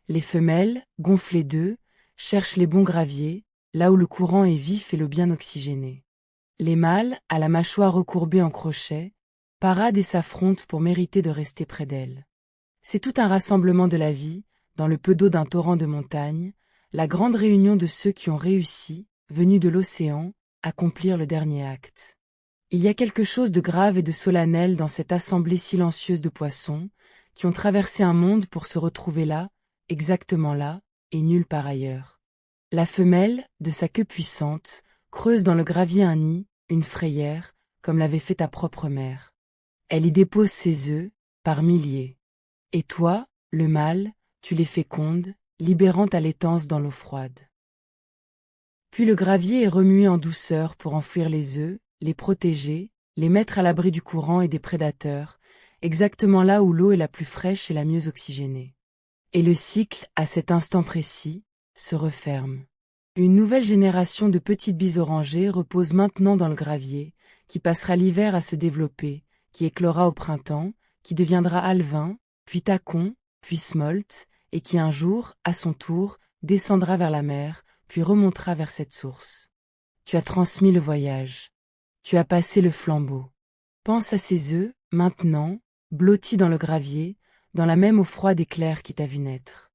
Les femelles, gonflées d'œufs, cherchent les bons graviers, là où le courant est vif et le bien oxygéné. Les mâles, à la mâchoire recourbée en crochet, paradent et s'affrontent pour mériter de rester près d'elles. C'est tout un rassemblement de la vie, dans le peu d'eau d'un torrent de montagne, la grande réunion de ceux qui ont réussi, venus de l'océan, accomplir le dernier acte. Il y a quelque chose de grave et de solennel dans cette assemblée silencieuse de poissons, qui ont traversé un monde pour se retrouver là, exactement là, et nulle part ailleurs. La femelle, de sa queue puissante, creuse dans le gravier un nid, une frayère, comme l'avait fait ta propre mère. Elle y dépose ses œufs, par milliers. Et toi, le mâle, tu les fécondes, libérant ta laitance dans l'eau froide. Puis le gravier est remué en douceur pour enfouir les œufs, les protéger, les mettre à l'abri du courant et des prédateurs, exactement là où l'eau est la plus fraîche et la mieux oxygénée. Et le cycle, à cet instant précis, se referme. Une nouvelle génération de petites bies orangées repose maintenant dans le gravier, qui passera l'hiver à se développer, qui éclora au printemps, qui deviendra alevin, puis tacon, puis smolt, et qui un jour, à son tour, descendra vers la mer, puis remontera vers cette source. Tu as transmis le voyage. Tu as passé le flambeau. Pense à ces œufs, maintenant, blottis dans le gravier, dans la même eau froide et claire qui t'a vu naître.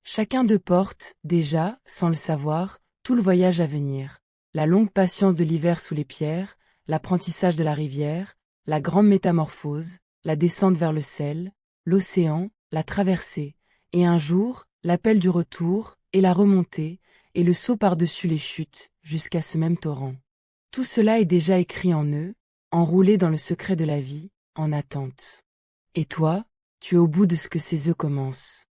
Chacun d'eux porte, déjà, sans le savoir, tout le voyage à venir, la longue patience de l'hiver sous les pierres, l'apprentissage de la rivière, la grande métamorphose, la descente vers le sel, l'océan, la traversée, et un jour, l'appel du retour, et la remontée, et le saut par-dessus les chutes, jusqu'à ce même torrent. Tout cela est déjà écrit en eux, enroulé dans le secret de la vie, en attente. Et toi, tu es au bout de ce que ces œufs commencent.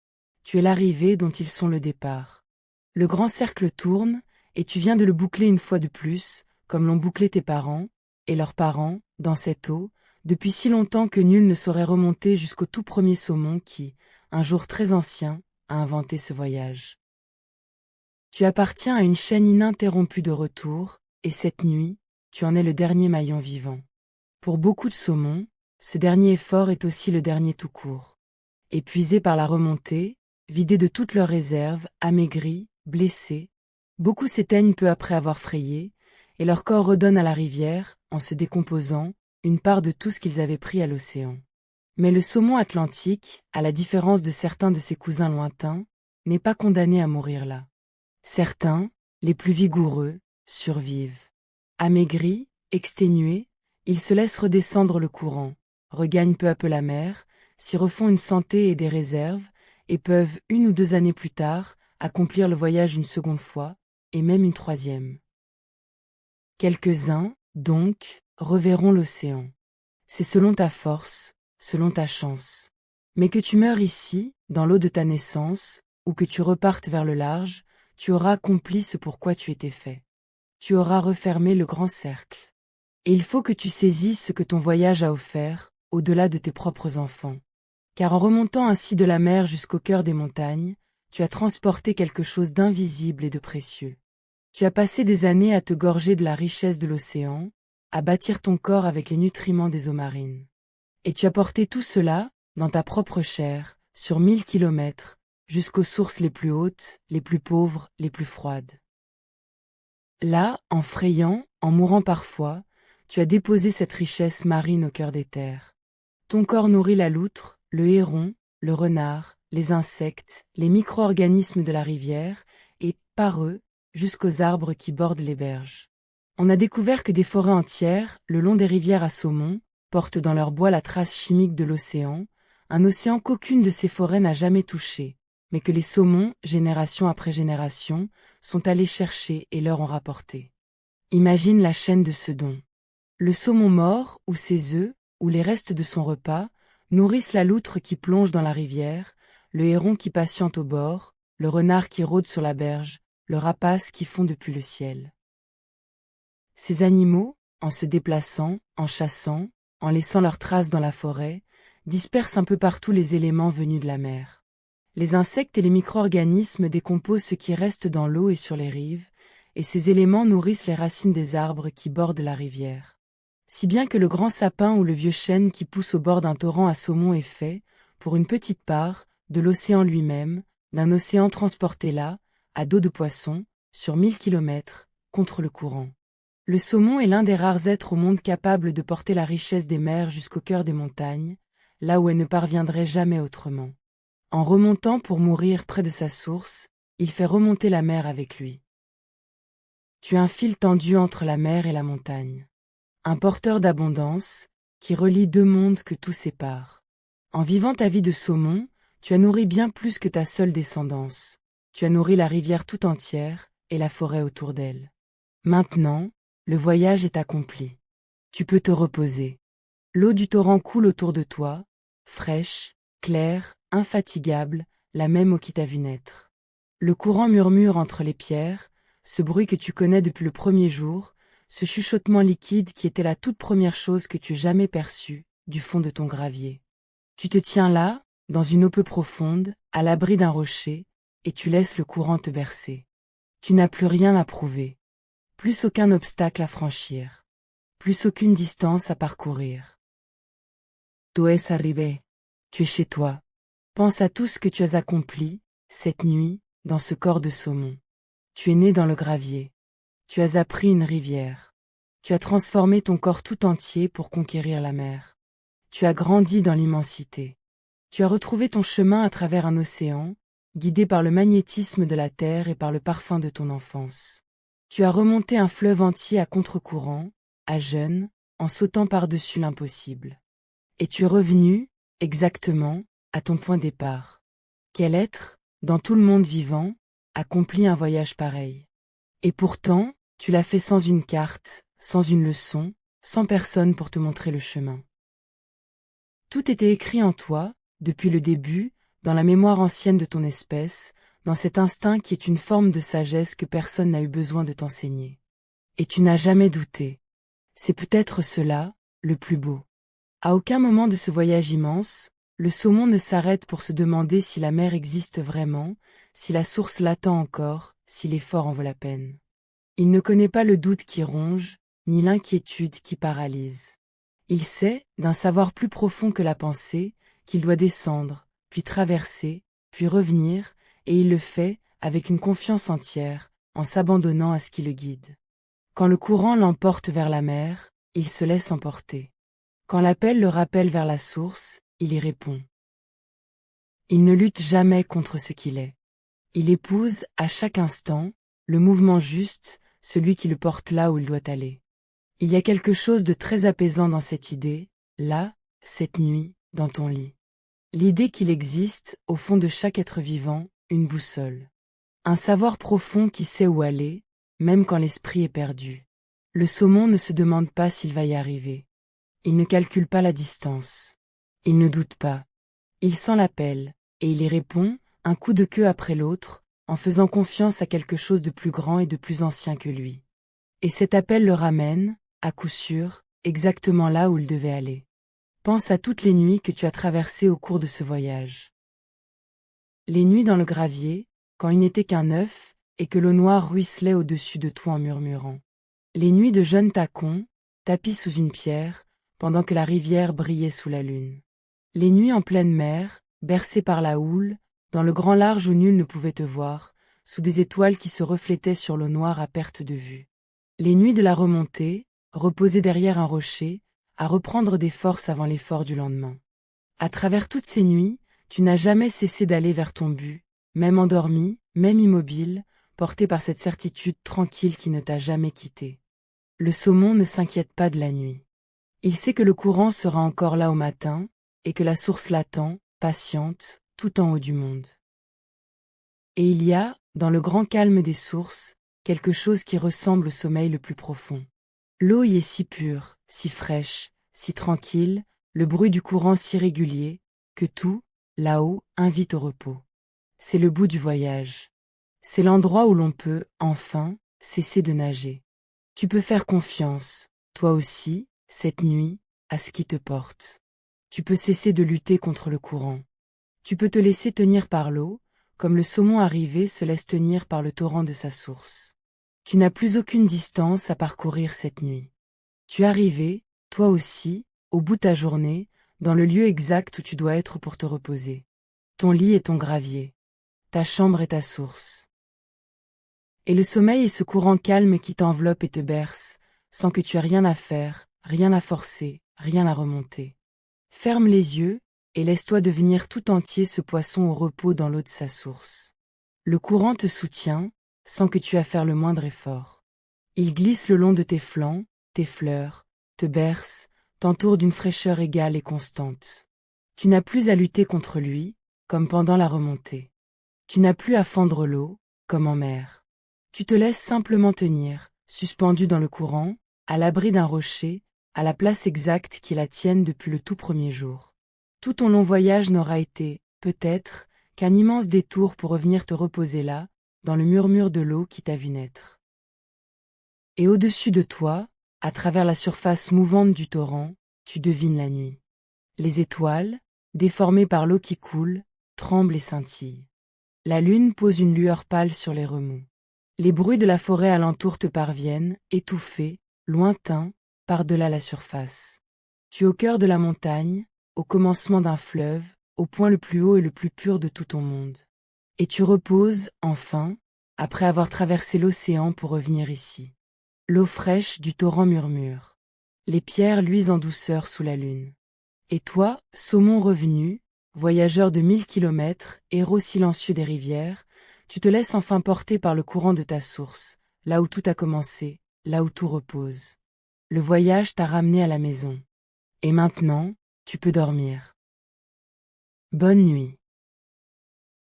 Tu es l'arrivée dont ils sont le départ. Le grand cercle tourne, et tu viens de le boucler une fois de plus, comme l'ont bouclé tes parents, et leurs parents, dans cette eau, depuis si longtemps que nul ne saurait remonter jusqu'au tout premier saumon qui, un jour très ancien, a inventé ce voyage. Tu appartiens à une chaîne ininterrompue de retour, et cette nuit, tu en es le dernier maillon vivant. Pour beaucoup de saumons, ce dernier effort est aussi le dernier tout court. Épuisés par la remontée, vidés de toutes leurs réserves, amaigris, blessés, beaucoup s'éteignent peu après avoir frayé, et leur corps redonne à la rivière, en se décomposant, une part de tout ce qu'ils avaient pris à l'océan. Mais le saumon atlantique, à la différence de certains de ses cousins lointains, n'est pas condamné à mourir là. Certains, les plus vigoureux, survivent. Amaigris, exténués, ils se laissent redescendre le courant, regagnent peu à peu la mer, s'y refont une santé et des réserves, et peuvent, 1 ou 2 années plus tard, accomplir le voyage une seconde fois, et même une troisième. Quelques-uns, donc, reverront l'océan. C'est selon ta force, selon ta chance. Mais que tu meures ici, dans l'eau de ta naissance, ou que tu repartes vers le large, tu auras accompli ce pour quoi tu étais fait. Tu auras refermé le grand cercle. Et il faut que tu saisisses ce que ton voyage a offert, au-delà de tes propres enfants. Car en remontant ainsi de la mer jusqu'au cœur des montagnes, tu as transporté quelque chose d'invisible et de précieux. Tu as passé des années à te gorger de la richesse de l'océan, à bâtir ton corps avec les nutriments des eaux marines. Et tu as porté tout cela, dans ta propre chair, sur 1000 kilomètres, jusqu'aux sources les plus hautes, les plus pauvres, les plus froides. Là, en frayant, en mourant parfois, tu as déposé cette richesse marine au cœur des terres. Ton corps nourrit la loutre, le héron, le renard, les insectes, les micro-organismes de la rivière, et, par eux, jusqu'aux arbres qui bordent les berges. On a découvert que des forêts entières, le long des rivières à saumon, portent dans leur bois la trace chimique de l'océan, un océan qu'aucune de ces forêts n'a jamais touché, mais que les saumons, génération après génération, sont allés chercher et leur ont rapporté. Imagine la chaîne de ce don. Le saumon mort, ou ses œufs, ou les restes de son repas, nourrissent la loutre qui plonge dans la rivière, le héron qui patiente au bord, le renard qui rôde sur la berge, le rapace qui fond depuis le ciel. Ces animaux, en se déplaçant, en chassant, en laissant leurs traces dans la forêt, dispersent un peu partout les éléments venus de la mer. Les insectes et les micro-organismes décomposent ce qui reste dans l'eau et sur les rives, et ces éléments nourrissent les racines des arbres qui bordent la rivière. Si bien que le grand sapin ou le vieux chêne qui pousse au bord d'un torrent à saumon est fait, pour une petite part, de l'océan lui-même, d'un océan transporté là, à dos de poisson, sur 1000 kilomètres, contre le courant. Le saumon est l'un des rares êtres au monde capables de porter la richesse des mers jusqu'au cœur des montagnes, là où elle ne parviendrait jamais autrement. En remontant pour mourir près de sa source, il fait remonter la mer avec lui. Tu es un fil tendu entre la mer et la montagne. Un porteur d'abondance, qui relie deux mondes que tout sépare. En vivant ta vie de saumon, tu as nourri bien plus que ta seule descendance. Tu as nourri la rivière tout entière, et la forêt autour d'elle. Maintenant, le voyage est accompli. Tu peux te reposer. L'eau du torrent coule autour de toi, fraîche, claire, infatigable, la même eau qui t'a vu naître. Le courant murmure entre les pierres, ce bruit que tu connais depuis le premier jour, ce chuchotement liquide qui était la toute première chose que tu aies jamais perçue, du fond de ton gravier. Tu te tiens là, dans une eau peu profonde, à l'abri d'un rocher, et tu laisses le courant te bercer. Tu n'as plus rien à prouver. Plus aucun obstacle à franchir. Plus aucune distance à parcourir. Tu es arrivé. Tu es chez toi. Pense à tout ce que tu as accompli, cette nuit, dans ce corps de saumon. Tu es né dans le gravier. Tu as appris une rivière. Tu as transformé ton corps tout entier pour conquérir la mer. Tu as grandi dans l'immensité. Tu as retrouvé ton chemin à travers un océan, guidé par le magnétisme de la terre et par le parfum de ton enfance. Tu as remonté un fleuve entier à contre-courant, à jeune, en sautant par-dessus l'impossible. Et tu es revenu, exactement, à ton point départ. Quel être, dans tout le monde vivant, accomplit un voyage pareil? Et pourtant, tu l'as fait sans une carte, sans une leçon, sans personne pour te montrer le chemin. Tout était écrit en toi, depuis le début, dans la mémoire ancienne de ton espèce, dans cet instinct qui est une forme de sagesse que personne n'a eu besoin de t'enseigner. Et tu n'as jamais douté. C'est peut-être cela, le plus beau. À aucun moment de ce voyage immense, le saumon ne s'arrête pour se demander si la mer existe vraiment, si la source l'attend encore, si l'effort en vaut la peine. Il ne connaît pas le doute qui ronge, ni l'inquiétude qui paralyse. Il sait, d'un savoir plus profond que la pensée, qu'il doit descendre, puis traverser, puis revenir, et il le fait, avec une confiance entière, en s'abandonnant à ce qui le guide. Quand le courant l'emporte vers la mer, il se laisse emporter. Quand l'appel le rappelle vers la source, il y répond. Il ne lutte jamais contre ce qu'il est. Il épouse, à chaque instant, le mouvement juste, celui qui le porte là où il doit aller. Il y a quelque chose de très apaisant dans cette idée, là, cette nuit, dans ton lit. L'idée qu'il existe, au fond de chaque être vivant, une boussole. Un savoir profond qui sait où aller, même quand l'esprit est perdu. Le saumon ne se demande pas s'il va y arriver. Il ne calcule pas la distance. Il ne doute pas. Il sent l'appel, et il y répond, un coup de queue après l'autre, en faisant confiance à quelque chose de plus grand et de plus ancien que lui. Et cet appel le ramène, à coup sûr, exactement là où il devait aller. Pense à toutes les nuits que tu as traversées au cours de ce voyage. Les nuits dans le gravier, quand il n'était qu'un œuf, et que l'eau noire ruisselait au-dessus de toi en murmurant. Les nuits de jeunes tacons, tapis sous une pierre, pendant que la rivière brillait sous la lune. Les nuits en pleine mer, bercées par la houle, dans le grand large où nul ne pouvait te voir, sous des étoiles qui se reflétaient sur l'eau noire à perte de vue. Les nuits de la remontée, reposé derrière un rocher, à reprendre des forces avant l'effort du lendemain. À travers toutes ces nuits, tu n'as jamais cessé d'aller vers ton but, même endormi, même immobile, porté par cette certitude tranquille qui ne t'a jamais quitté. Le saumon ne s'inquiète pas de la nuit. Il sait que le courant sera encore là au matin, et que la source l'attend, patiente, tout en haut du monde. Et il y a, dans le grand calme des sources, quelque chose qui ressemble au sommeil le plus profond. L'eau y est si pure, si fraîche, si tranquille, le bruit du courant si régulier, que tout, là-haut, invite au repos. C'est le bout du voyage. C'est l'endroit où l'on peut, enfin, cesser de nager. Tu peux faire confiance, toi aussi, cette nuit, à ce qui te porte. Tu peux cesser de lutter contre le courant. Tu peux te laisser tenir par l'eau, comme le saumon arrivé se laisse tenir par le torrent de sa source. Tu n'as plus aucune distance à parcourir cette nuit. Tu es arrivé, toi aussi, au bout de ta journée, dans le lieu exact où tu dois être pour te reposer. Ton lit est ton gravier. Ta chambre est ta source. Et le sommeil est ce courant calme qui t'enveloppe et te berce, sans que tu aies rien à faire, rien à forcer, rien à remonter. Ferme les yeux, et laisse-toi devenir tout entier ce poisson au repos dans l'eau de sa source. Le courant te soutient, sans que tu aies à faire le moindre effort. Il glisse le long de tes flancs, tes fleurs, te berce, t'entoure d'une fraîcheur égale et constante. Tu n'as plus à lutter contre lui, comme pendant la remontée. Tu n'as plus à fendre l'eau, comme en mer. Tu te laisses simplement tenir, suspendu dans le courant, à l'abri d'un rocher, à la place exacte qui est la tienne depuis le tout premier jour. Tout ton long voyage n'aura été, peut-être, qu'un immense détour pour revenir te reposer là, dans le murmure de l'eau qui t'a vu naître. Et au-dessus de toi, à travers la surface mouvante du torrent, tu devines la nuit. Les étoiles, déformées par l'eau qui coule, tremblent et scintillent. La lune pose une lueur pâle sur les remous. Les bruits de la forêt alentour te parviennent, étouffés, lointains, par-delà la surface. Tu es au cœur de la montagne, au commencement d'un fleuve, au point le plus haut et le plus pur de tout ton monde. Et tu reposes, enfin, après avoir traversé l'océan pour revenir ici. L'eau fraîche du torrent murmure. Les pierres luisent en douceur sous la lune. Et toi, saumon revenu, voyageur de 1000 kilomètres, héros silencieux des rivières, tu te laisses enfin porter par le courant de ta source, là où tout a commencé, là où tout repose. Le voyage t'a ramené à la maison. Et maintenant, tu peux dormir. Bonne nuit.